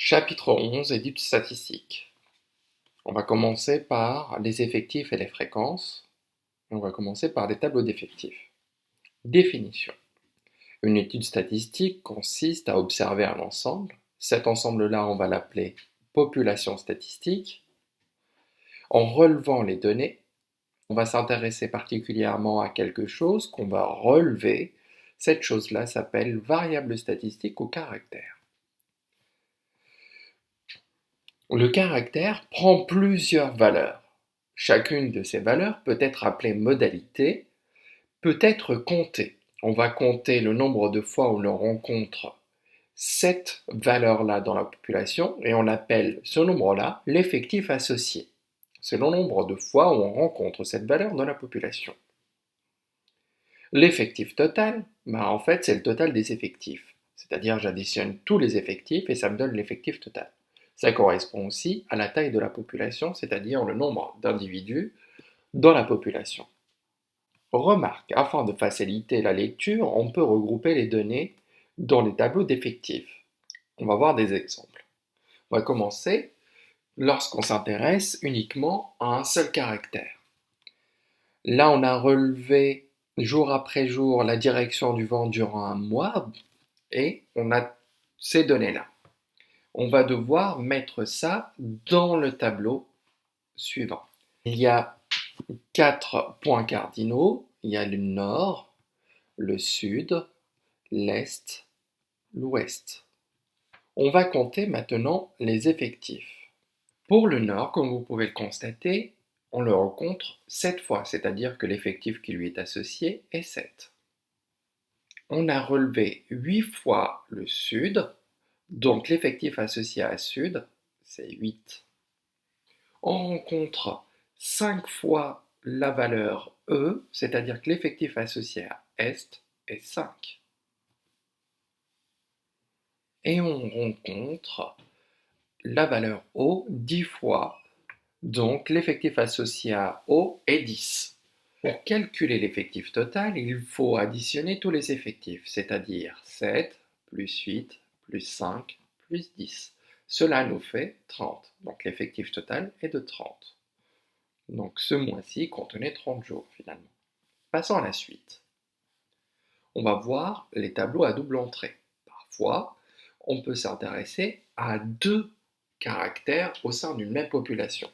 Chapitre 11, études statistiques. On va commencer par les effectifs et les fréquences. On va commencer par les tableaux d'effectifs. Définition. Une étude statistique consiste à observer un ensemble. Cet ensemble-là, on va l'appeler population statistique. En relevant les données, on va s'intéresser particulièrement à quelque chose qu'on va relever. Cette chose-là s'appelle variable statistique ou caractère. Le caractère prend plusieurs valeurs. Chacune de ces valeurs peut être appelée modalité, peut être comptée. On va compter le nombre de fois où l'on rencontre cette valeur-là dans la population et on appelle ce nombre-là l'effectif associé. C'est le nombre de fois où on rencontre cette valeur dans la population. L'effectif total, en fait, c'est le total des effectifs. C'est-à-dire, j'additionne tous les effectifs et ça me donne l'effectif total. Ça correspond aussi à la taille de la population, c'est-à-dire le nombre d'individus dans la population. Remarque, afin de faciliter la lecture, on peut regrouper les données dans les tableaux d'effectifs. On va voir des exemples. On va commencer lorsqu'on s'intéresse uniquement à un seul caractère. Là, on a relevé jour après jour la direction du vent durant un mois et on a ces données-là. On va devoir mettre ça dans le tableau suivant. Il y a 4 points cardinaux. Il y a le nord, le sud, l'est, l'ouest. On va compter maintenant les effectifs. Pour le nord, comme vous pouvez le constater, on le rencontre 7 fois, c'est-à-dire que l'effectif qui lui est associé est 7. On a relevé 8 fois le sud, donc l'effectif associé à sud, c'est 8. On rencontre 5 fois la valeur E, c'est-à-dire que l'effectif associé à est est 5. Et on rencontre la valeur O 10 fois, donc l'effectif associé à O est 10. Pour calculer l'effectif total, il faut additionner tous les effectifs, c'est-à-dire 7 plus 8 plus 5 plus 10. Cela nous fait 30, donc l'effectif total est de 30. Donc ce mois-ci contenait 30 jours finalement. Passons à la suite. On va voir les tableaux à double entrée. Parfois, on peut s'intéresser à 2 caractères au sein d'une même population.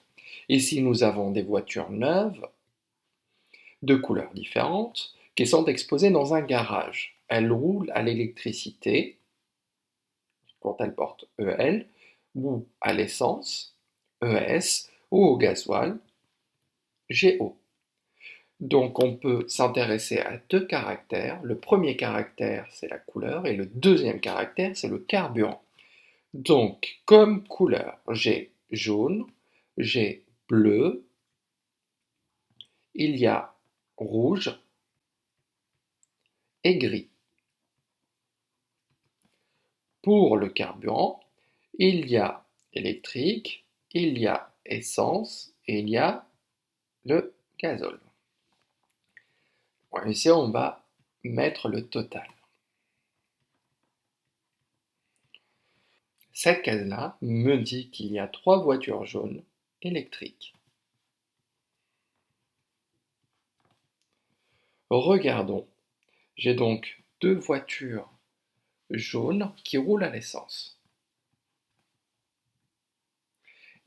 Ici, nous avons des voitures neuves de couleurs différentes qui sont exposées dans un garage. Elles roulent à l'électricité quand elles portent EL, ou à l'essence, ES, ou au gasoil, GO. Donc on peut s'intéresser à 2 caractères. Le premier caractère, c'est la couleur, et le deuxième caractère, c'est le carburant. Donc, comme couleur, j'ai jaune, j'ai bleu, il y a rouge et gris. Pour le carburant, il y a électrique, il y a essence et il y a le gazole. Bon, ici, on va mettre le total. Cette case-là me dit qu'il y a 3 voitures jaunes électriques. Regardons, j'ai donc 2 voitures jaunes qui roulent à l'essence.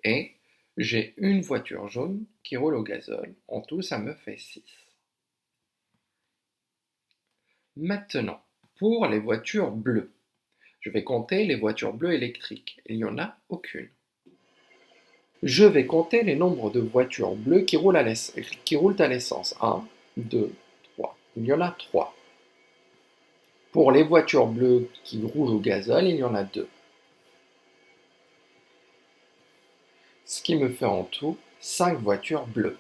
Et j'ai une voiture jaune qui roule au gazole. En tout, ça me fait 6. Maintenant, pour les voitures bleues, je vais compter les voitures bleues électriques. Il n'y en a aucune. Je vais compter les nombres de voitures bleues qui roulent à l'essence. 1, 2, 3. Il y en a 3. Pour les voitures bleues qui roulent au gazole, il y en a 2. Ce qui me fait en tout 5 voitures bleues.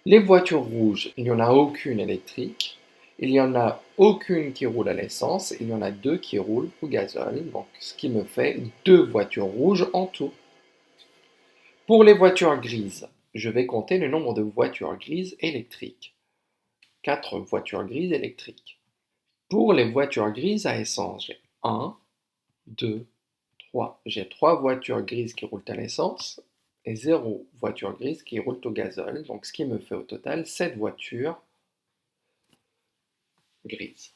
Les voitures rouges, il n'y en a aucune électrique. Il n'y en a aucune qui roule à l'essence. Il y en a 2 qui roulent au gazole. Donc, ce qui me fait 2 voitures rouges en tout. Pour les voitures grises, je vais compter le nombre de voitures grises électriques. 4 voitures grises électriques. Pour les voitures grises à essence, j'ai 1, 2, 3. J'ai 3 voitures grises qui roulent à l'essence et 0 voiture grise qui roulent au gazole. Donc ce qui me fait au total 7 voitures grises.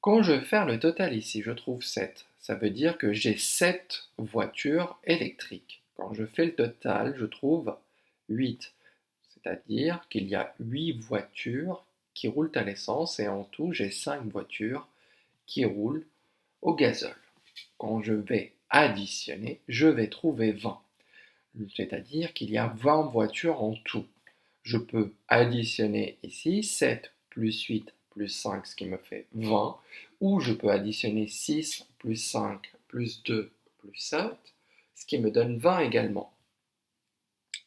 Quand je vais faire le total ici, je trouve 7. Ça veut dire que j'ai 7 voitures électriques. Quand je fais le total, je trouve 8. C'est-à-dire qu'il y a 8 voitures qui roulent à l'essence et en tout, j'ai 5 voitures qui roulent au gazole. Quand je vais additionner, je vais trouver 20. C'est-à-dire qu'il y a 20 voitures en tout. Je peux additionner ici 7 plus 8 plus 5, ce qui me fait 20, ou je peux additionner 6 plus 5 plus 2 plus 7, ce qui me donne 20 également.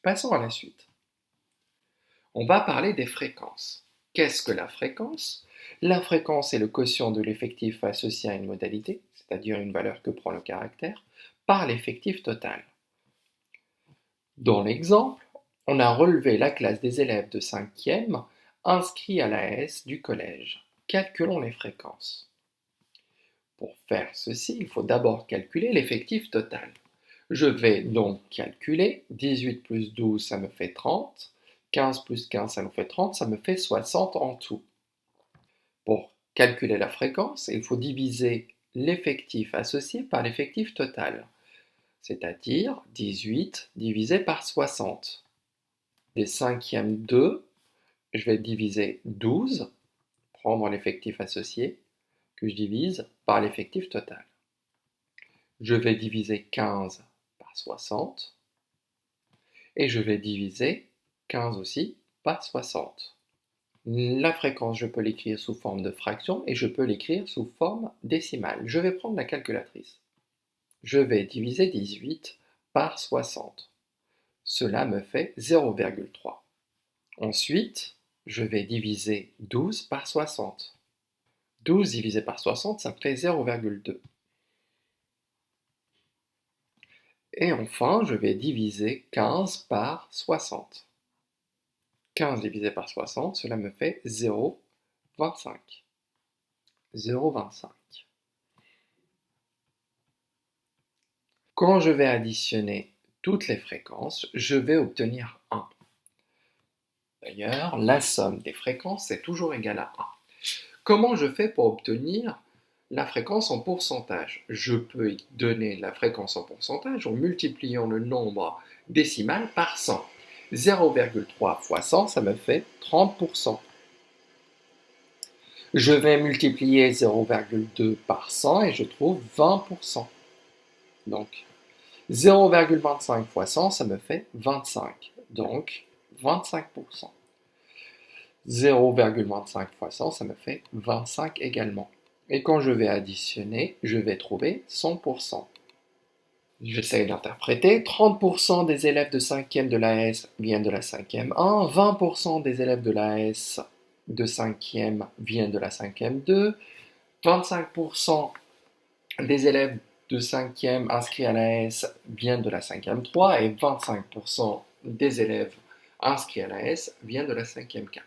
Passons à la suite. On va parler des fréquences. Qu'est-ce que la fréquence? La fréquence est le quotient de l'effectif associé à une modalité, c'est-à-dire une valeur que prend le caractère, par l'effectif total. Dans l'exemple, on a relevé la classe des élèves de 5e inscrits à l'AS du collège. Calculons les fréquences. Pour faire ceci, il faut d'abord calculer l'effectif total. Je vais donc calculer 18 plus 12, ça me fait 30. 15 plus 15, ça me fait 30, ça me fait 60 en tout. Pour calculer la fréquence, il faut diviser l'effectif associé par l'effectif total, c'est-à-dire 18 divisé par 60. Des cinquièmes 2, je vais diviser 12, prendre l'effectif associé, que je divise par l'effectif total. Je vais diviser 15 par 60, et je vais diviser 15 aussi par 60. La fréquence, je peux l'écrire sous forme de fraction et je peux l'écrire sous forme décimale. Je vais prendre la calculatrice. Je vais diviser 18 par 60. Cela me fait 0,3. Ensuite, je vais diviser 12 par 60. 12 divisé par 60, ça me fait 0,2. Et enfin, je vais diviser 15 par 60. 15 divisé par 60, cela me fait 0,25. 0,25. Quand je vais additionner toutes les fréquences, je vais obtenir 1. D'ailleurs, la somme des fréquences est toujours égale à 1. Comment je fais pour obtenir la fréquence en pourcentage? Je peux donner la fréquence en pourcentage en multipliant le nombre décimal par 100. 0,3 fois 100, ça me fait 30%. Je vais multiplier 0,2 par 100 et je trouve 20%. Donc, 0,25 fois 100, ça me fait 25. Donc, 25%. 0,25 fois 100, ça me fait 25 également. Et quand je vais additionner, je vais trouver 100%. J'essaie d'interpréter. 30% des élèves de 5e de l'AS viennent de la 5e 1, 20% des élèves de l'AS de 5e viennent de la 5e 2, 25% des élèves de 5e inscrits à l'AS viennent de la 5e 3 et 25% des élèves inscrits à l'AS viennent de la 5e 4.